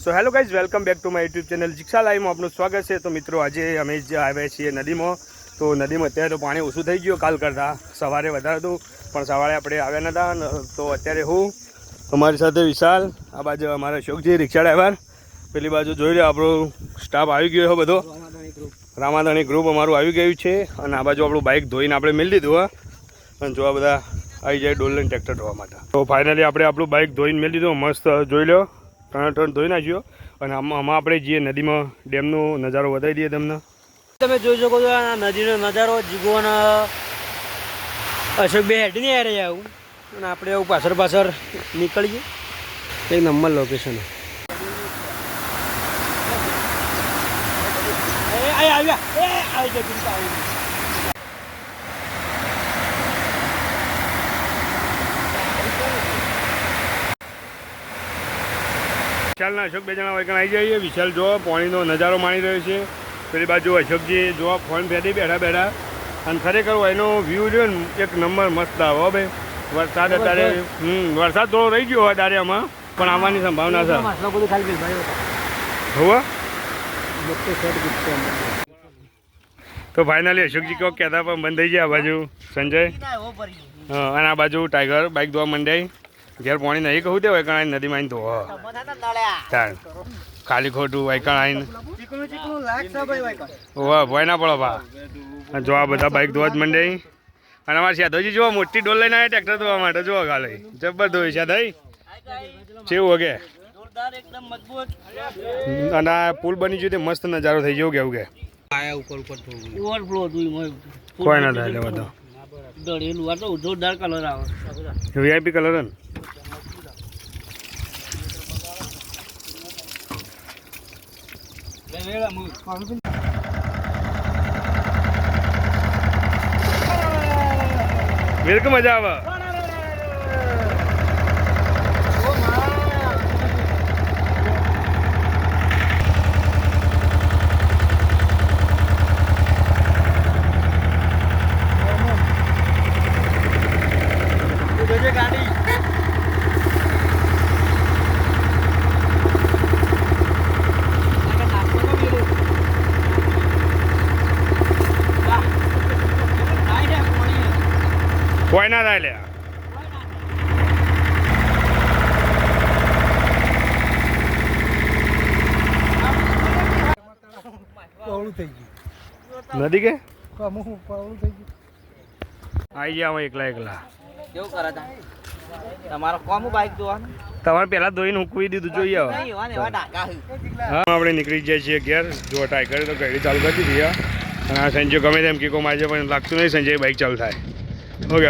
So hello guys, welcome back to my YouTube channel Jiksha લાઈવમાં આપનું સ્વાગત છે। તો મિત્રો આજે અમે જે આવ્યા છીએ નદીમાં, તો નદીમાં અત્યારે તો પાણી ઓછું થઈ ગયું કાલ કરતાં, સવારે વધારે હતું પણ સવારે આપણે આવ્યા નહોતા। તો અત્યારે હું અમારી સાથે વિશાલ, આ બાજુ અમારા અશોકજી રિક્ષા ડ્રાઈવર, પેલી બાજુ જોઈ લો આપણો સ્ટાફ આવી ગયો છે બધો, રામાધણી ગ્રુપ અમારું આવી ગયું છે। અને આ બાજુ આપણું બાઇક ધોઈને આપણે મેળી દીધું હા, અને જો આ બધા આવી જાય ડોલ લઈને ટ્રેક્ટર ધોવા માટે। તો ફાઇનલી આપણે આપણું બાઇક ધોઈને મેળી દીધું, મસ્ત જોઈ લો ટર્ન ધોઈ નાખ્યો। અને આમાં આપણે જે નદીમાં ડેમનો નજારો બતાવી દઈએ તમને। તમે જોઈ શકો છો આ નદીનો નજારો, જીગો અને અશોક બે હેડી નહીં રહ્યા આવું, અને આપણે આવું પાછળ નીકળીએ, એક નંબર લોકેશન વિશાલના અશોક બે જણા વૈકણ આવી જઈએ। વિશાલ જો પાણીનો નજારો માણી રહ્યો છે, પેલી બાજુ અશોકજી જો ફોન ફેરી બેઠા, અને ખરેખર એનો વ્યૂ રહ્યો ને એક નંબર મસ્ત આવે ભાઈ। વરસાદ અત્યારે વરસાદ થોડો રહી ગયો અત્યારે આમાં, પણ આવવાની સંભાવના છે। હોવા તો ફાઇનલી અશોકજી કહો કહેતા પણ બંધ થઈ ગયા। આ બાજુ સંજય, હા, અને આ બાજુ ટાઈગર બાઇક ધોવા મંડાઈ, ઘેર પાણી નહીં કહું તે વૈકણ નદીમાં આવીને ધોવા ખાલી ખોટું વૈકણ આવીને હોવા ભય ના પડો ભા। જો આ બધા બાઇક ધોવા જ મંડાઈ, અને અમારે સાધોજી જો મોટી ડોલ લઈને આવ્યા ટ્રેક્ટર ધોવા માટે, જો ખાલી જબર ધોઈ સાધાઈ કેવું વગે, અને આ પુલ બની ગયું તે મસ્ત નજારો થઈ ગયો કેવું કે કોઈ ના થાય બધો જોરદાર કલર આવે, વીઆઈપી કલર ને બિલકુલ મજા આવે। ગાડી કોઈ ના થાય લે નદી કે આવી ગયા એકલા કેવું કરે તમારો કોમ બાઈક ધોવાનું, તમારે પેલા ધોઈને મૂકવી દીધું જોઈએ। હવે હા આપણે નીકળી જાય છીએ ઘેર। જો ટાઈગર તો ગાડી ચાલુ કરી દીધી, અને આ સંજય ગમે તેમ કીકો મારજે પણ લાગતું નહીં સંજય બાઇક ચાલુ થાય। ઓકે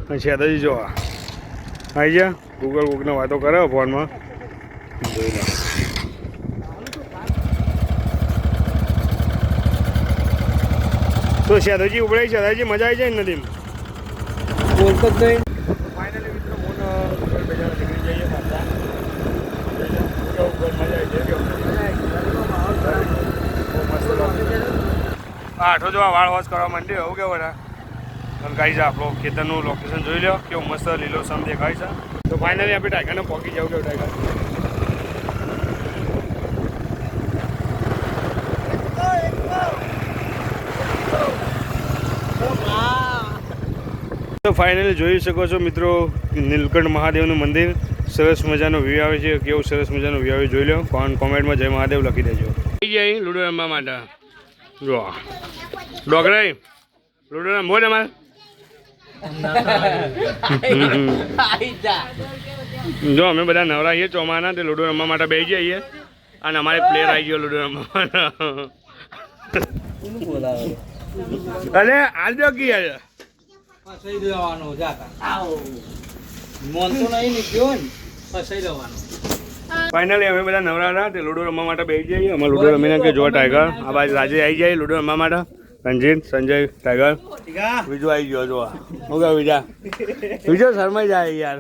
અને શેતાજી જો આવી ગયા, ગૂગલ બુકને વાતો કરે ફોનમાં, જોઈ લો તો શેતાજી ઉપડાઈ, શેતાજી મજા આવી જાય ને નદીમાં બોલતો જ નહીં। ફાઇનલી મિત્રો ફોન બે જણા નીકળી જઈએ પાછા, આઠો જો વાળ વોશ કરવા માંડ્યો એવું કેવું બધા, અને ગાઈઝ આપણો ખેતરનું લોકેશન જોઈ લો કેવું મસ્ત લીલોછમ દેખાય છે। તો ફાઇનલી આપણે ટાઈગરને પહોંચી જાવ કેવું ટાઈગર તો ફાઇનલી જોઈ શકો છો મિત્રો નીલકંઠ મહાદેવનું મંદિર, સરસ મજાનો વ્યૂ આવે છે, કેવું સરસ મજાનો વ્યૂ આવે જોઈ લો। કોમેન્ટમાં જય મહાદેવ લખી દેજો। આવી જાય લૂડો રમવા માટે, જો ડોગરાઈ લૂડો રમવો ને અમારે, જો અમે બધા નવરાઈએ ચોમાના તે લૂડો રમવા માટે બેસી જઈએ, અને અમારે પ્લેયર આવી ગયો લૂડો રમવા માટે। અરે આજે કી યાર ફસાઈ દેવાનો જાતા મોનતો નહીં નીકળ્યો ને, ફસાઈ દેવાનો। ફાઇનલી અમે બધા નવરા હતા તે લૂડો રમવા માટે બેસી જઈએ। અમે લૂડો રમીને કે જો ટાઈગર આ બાજુ રાજે આવી જાય લૂડો રમવા માટે, રંજીત સંજય ટાઈગર બીજું આવી ગયો, જો શું કહે બીજા શરમાઈ જાય યાર।